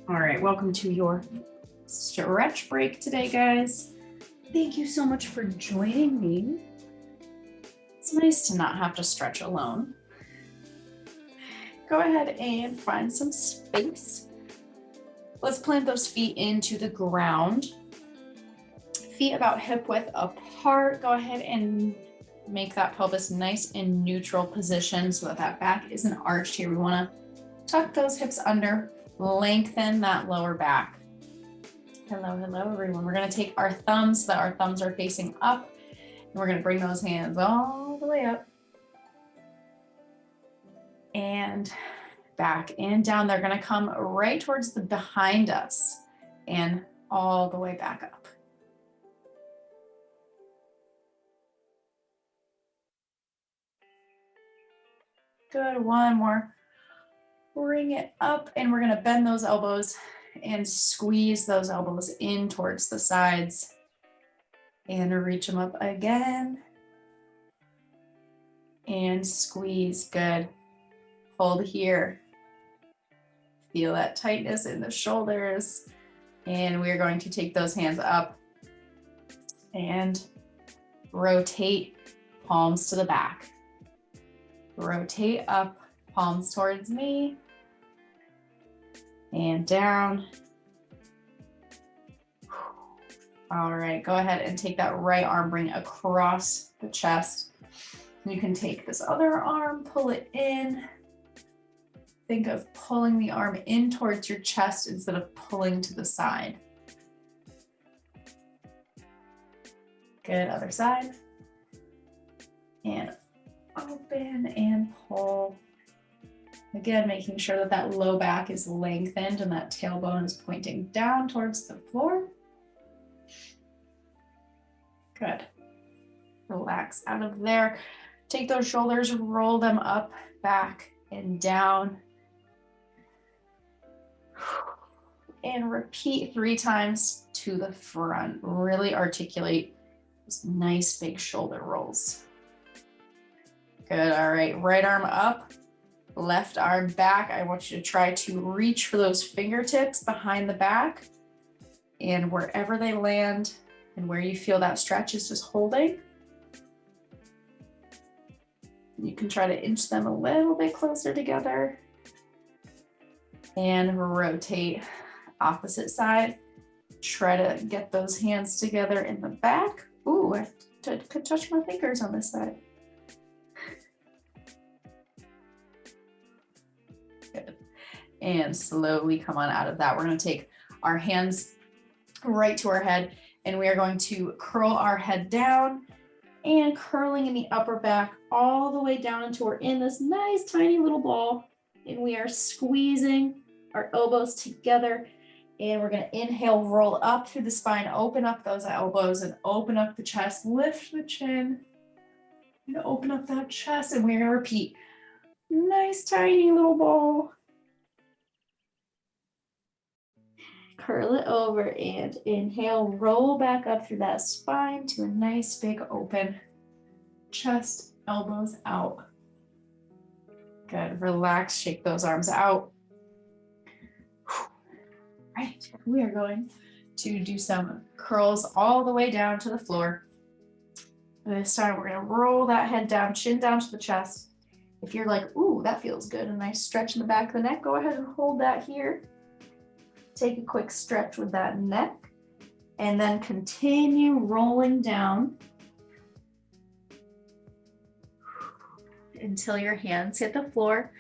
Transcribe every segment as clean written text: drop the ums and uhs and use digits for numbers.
All right, welcome to your stretch break today, guys. Thank you so much for joining me. It's nice to not have to stretch alone. Go ahead and find some space. Let's plant those feet into the ground. Feet about hip width apart. Go ahead and make that pelvis nice and neutral position so that that back isn't arched here. We want to tuck those hips under, lengthen that lower back. Hello, hello, everyone. We're going to take our thumbs so that our thumbs are facing up, and we're going to bring those hands all the way up and back and down. They're going to come right towards the behind us and all the way back up. Good, one more. Bring it up, and we're going to bend those elbows and squeeze those elbows in towards the sides and reach them up again and squeeze. Good. Hold here. Feel that tightness in the shoulders, and we're going to take those hands up and rotate palms to the back. Rotate up, palms towards me, and down. All right, go ahead and take that right arm, bring it across the chest. You can take this other arm, pull it in. Think of pulling the arm in towards your chest instead of pulling to the side. Good, other side. And open and pull. Again, making sure that that low back is lengthened and that tailbone is pointing down towards the floor. Good. Relax out of there. Take those shoulders, roll them up, back, and down. And repeat 3 times to the front. Really articulate those nice big shoulder rolls. Good, all right, right arm up, left arm back. I want you to try to reach for those fingertips behind the back, and wherever they land and where you feel that stretch is just holding. You can try to inch them a little bit closer together and rotate opposite side. Try to get those hands together in the back. Ooh, I could touch my fingers on this side. Good. And slowly come on out of that. We're going to take our hands right to our head, and we are going to curl our head down and curling in the upper back all the way down until we're in this nice tiny little ball, and we are squeezing our elbows together, and we're going to inhale, roll up through the spine, open up those elbows and open up the chest, lift the chin and open up that chest, and we're going to repeat. Nice tiny little ball. Curl it over and inhale, roll back up through that spine to a nice big open chest, elbows out. Good, relax, shake those arms out. Right, we are going to do some curls all the way down to the floor. This time we're going to roll that head down, chin down to the chest. If you're like, ooh, that feels good, a nice stretch in the back of the neck, go ahead and hold that here. Take a quick stretch with that neck, and then continue rolling down until your hands hit the floor.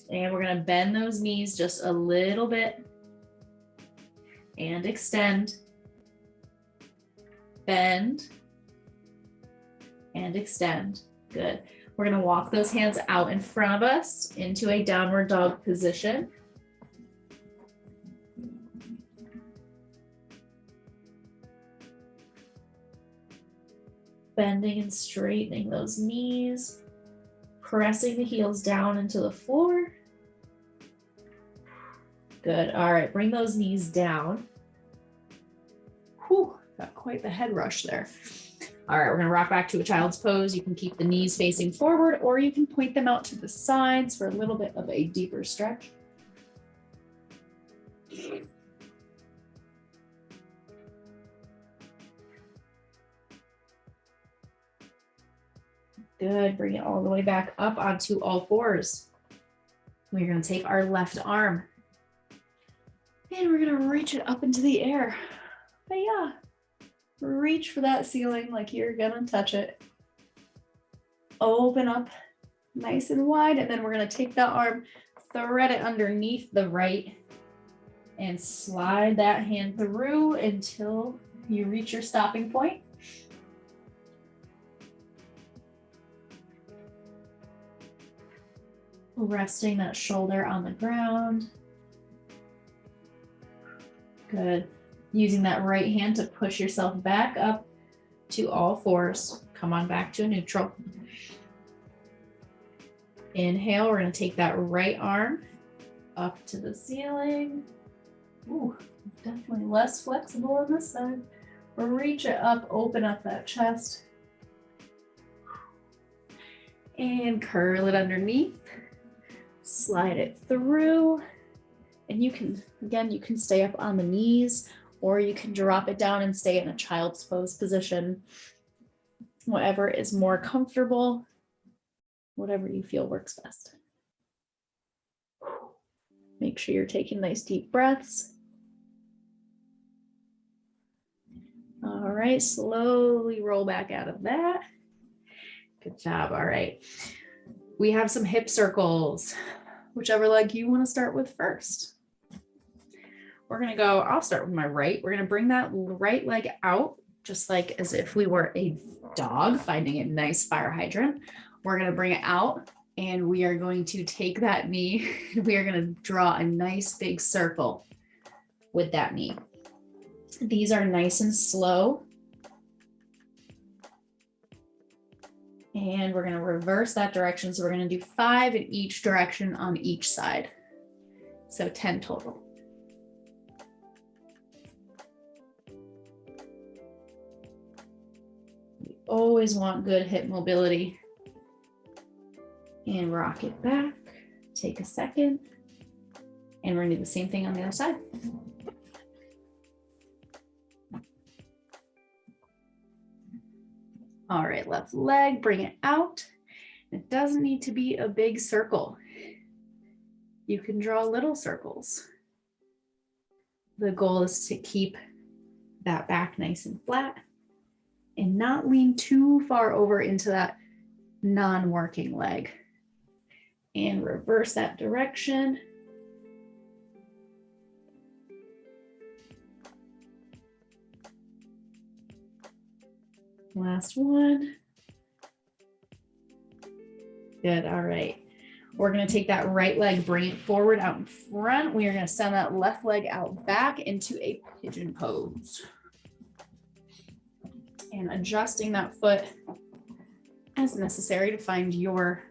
And we're going to bend those knees just a little bit and extend. Bend and extend. Good. We're going to walk those hands out in front of us into a downward dog position. Bending and straightening those knees, pressing the heels down into the floor. Good. All right, bring those knees down. Whew, got quite the head rush there. All right, we're gonna rock back to a child's pose. You can keep the knees facing forward, or you can point them out to the sides for a little bit of a deeper stretch. Good, bring it all the way back up onto all fours. We're gonna take our left arm and we're gonna reach it up into the air. But yeah, reach for that ceiling like you're gonna touch it. Open up nice and wide, and then we're gonna take that arm, thread it underneath the right, and slide that hand through until you reach your stopping point. Resting that shoulder on the ground. Good. Using that right hand to push yourself back up to all fours. Come on back to a neutral. Inhale, we're going to take that right arm up to the ceiling. Ooh, definitely less flexible on this side. Reach it up, open up that chest. And curl it underneath. Slide it through. And you can, again, you can stay up on the knees, or you can drop it down and stay in a child's pose position. Whatever is more comfortable, whatever you feel works best. Make sure you're taking nice deep breaths. All right, slowly roll back out of that. Good job, all right. We have some hip circles, whichever leg you want to start with first. We're gonna go, I'll start with my right. We're gonna bring that right leg out, just like as if we were a dog finding a nice fire hydrant. We're gonna bring it out and we are going to take that knee. We are gonna draw a nice big circle with that knee. These are nice and slow. And we're gonna reverse that direction. So we're gonna do 5 in each direction on each side. So 10 total. We always want good hip mobility. And rock it back. Take a second. And we're gonna do the same thing on the other side. All right, left leg, bring it out. It doesn't need to be a big circle. You can draw little circles. The goal is to keep that back nice and flat and not lean too far over into that non-working leg. And reverse that direction. Last one. Good, all right. We're gonna take that right leg, bring it forward out in front. We are gonna send that left leg out back into a pigeon pose. And adjusting that foot as necessary to find your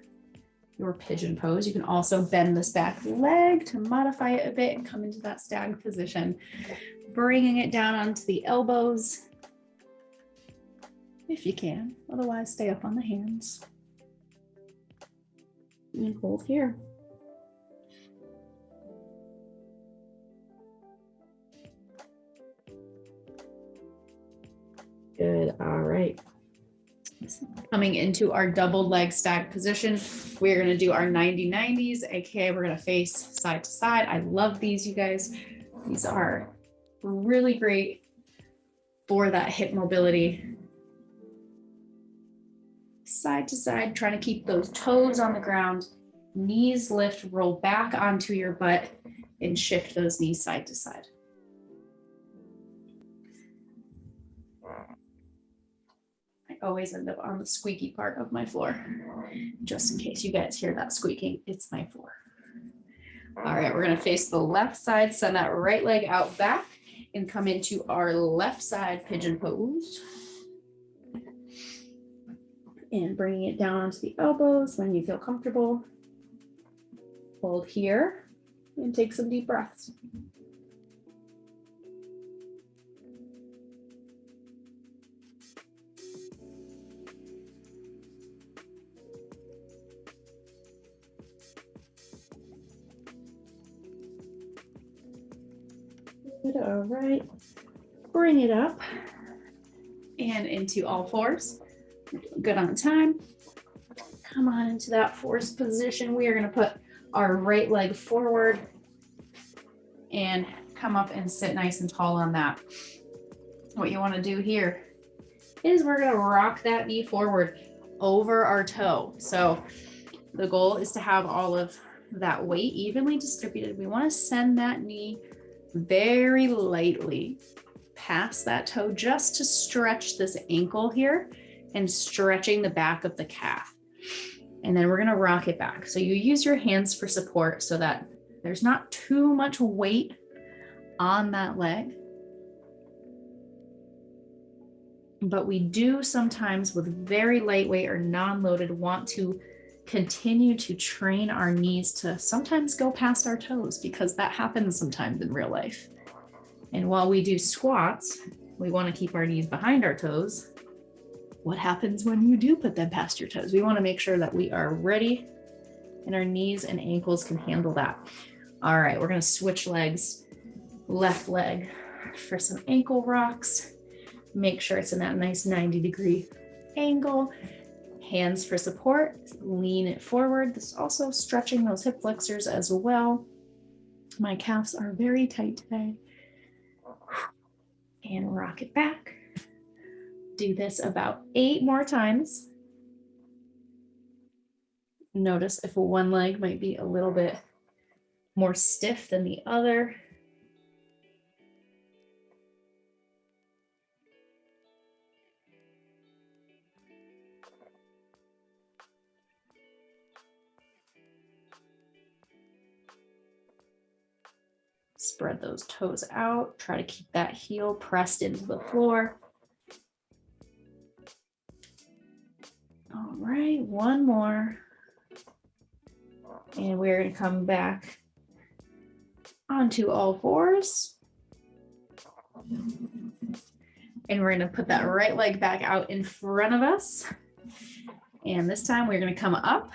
pigeon pose. You can also bend this back leg to modify it a bit and come into that stag position. Bringing it down onto the elbows, if you can. Otherwise, stay up on the hands. And hold here. Good, all right. Coming into our double leg stag position, we're gonna do our 90-90s, AKA we're gonna face side to side. I love these, you guys. These are really great for that hip mobility. Side to side, trying to keep those toes on the ground, knees lift, roll back onto your butt, and shift those knees side to side. I always end up on the squeaky part of my floor. Just in case you guys hear that squeaking, it's my floor. All right, we're gonna face the left side, send that right leg out back, and come into our left side pigeon pose. And bringing it down onto the elbows when you feel comfortable. Hold here and take some deep breaths. Good, all right. Bring it up and into all fours. Good on time. Come on into that force position. We are gonna put our right leg forward and come up and sit nice and tall on that. What you wanna do here is we're gonna rock that knee forward over our toe. So the goal is to have all of that weight evenly distributed. We wanna send that knee very lightly past that toe just to stretch this ankle here and stretching the back of the calf. And then we're gonna rock it back. So you use your hands for support so that there's not too much weight on that leg. But we do sometimes with very lightweight or non-loaded want to continue to train our knees to sometimes go past our toes because that happens sometimes in real life. And while we do squats, we want to keep our knees behind our toes. What happens when you do put them past your toes? We want to make sure that we are ready and our knees and ankles can handle that. All right, we're going to switch legs, left leg for some ankle rocks. Make sure it's in that nice 90-degree angle. Hands for support, lean it forward. This is also stretching those hip flexors as well. My calves are very tight today. And rock it back. Do this about 8 more times. Notice if one leg might be a little bit more stiff than the other. Spread those toes out. Try to keep that heel pressed into the floor. All right, one more. And we're going to come back onto all fours. And we're going to put that right leg back out in front of us. And this time we're going to come up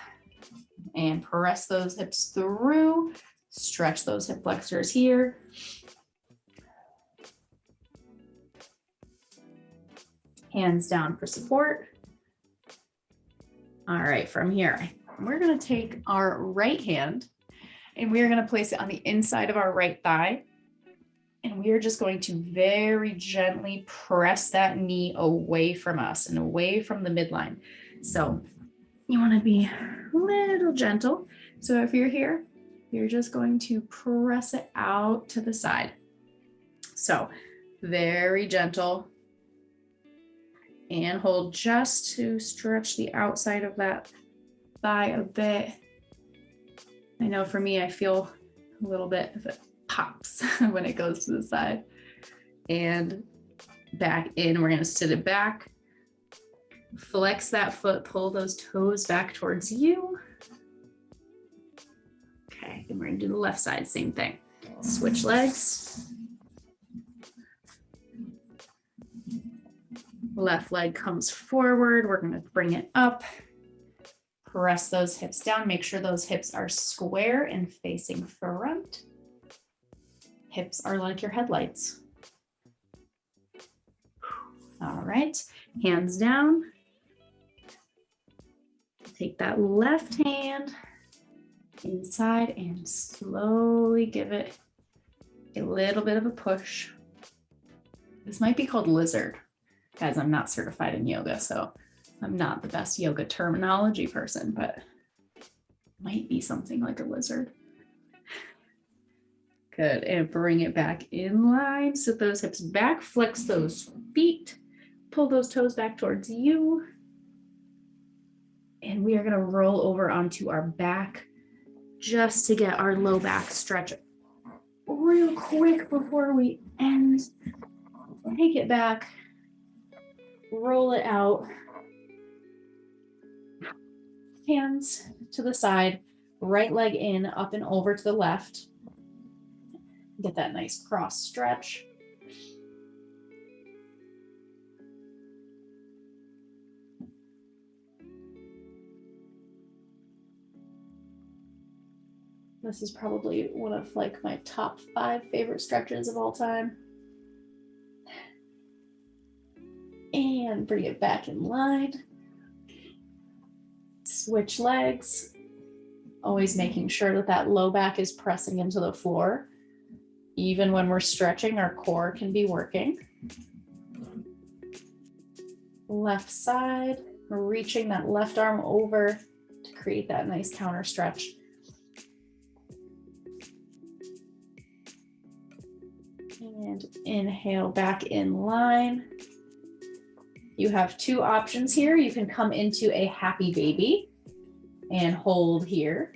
and press those hips through. Stretch those hip flexors here. Hands down for support. All right, from here, we're going to take our right hand and we are going to place it on the inside of our right thigh. And we are just going to very gently press that knee away from us and away from the midline. So you want to be a little gentle. So if you're here, you're just going to press it out to the side. So very gentle and hold just to stretch the outside of that thigh a bit. I know for me, I feel a little bit of it pops when it goes to the side and back in. We're going to sit it back, flex that foot, pull those toes back towards you. Okay, and we're going to do the left side, same thing. Switch legs. Left leg comes forward. We're going to bring it up. Press those hips down. Make sure those hips are square and facing front. Hips are like your headlights. All right, hands down. Take that left hand inside and slowly give it a little bit of a push. This might be called lizard. Guys, I'm not certified in yoga, so I'm not the best yoga terminology person, but it might be something like a lizard. Good, and bring it back in line. Sit those hips back, flex those feet, pull those toes back towards you. And we are gonna roll over onto our back just to get our low back stretch real quick before we end. Take it back, roll it out. Hands to the side, right leg in, up and over to the left. Get that nice cross stretch. This is probably one of like my top 5 favorite stretches of all time. And bring it back in line. Switch legs. Always making sure that that low back is pressing into the floor. Even when we're stretching, our core can be working. Left side, reaching that left arm over to create that nice counter stretch. And inhale back in line. You have 2 options here. You can come into a happy baby and hold here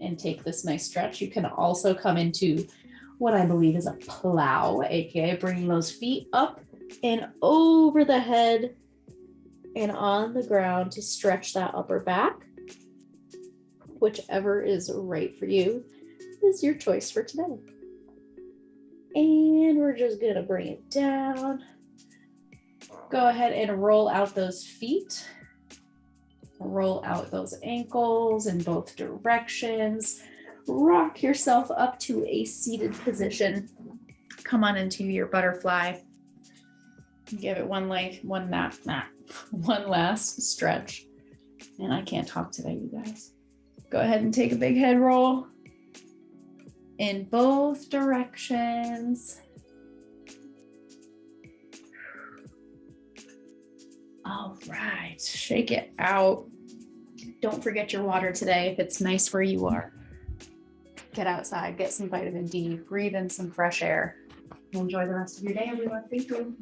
and take this nice stretch. You can also come into what I believe is a plow, aka bringing those feet up and over the head and on the ground to stretch that upper back. Whichever is right for you is your choice for today. And we're just gonna bring it down. Go ahead and roll out those feet. Roll out those ankles in both directions. Rock yourself up to a seated position. Come on into your butterfly. Give it one last stretch. And I can't talk today, you guys. Go ahead and take a big head roll in both directions. All right, shake it out. Don't forget your water today if it's nice where you are. Get outside, get some vitamin D, breathe in some fresh air. Enjoy the rest of your day, everyone. Thank you.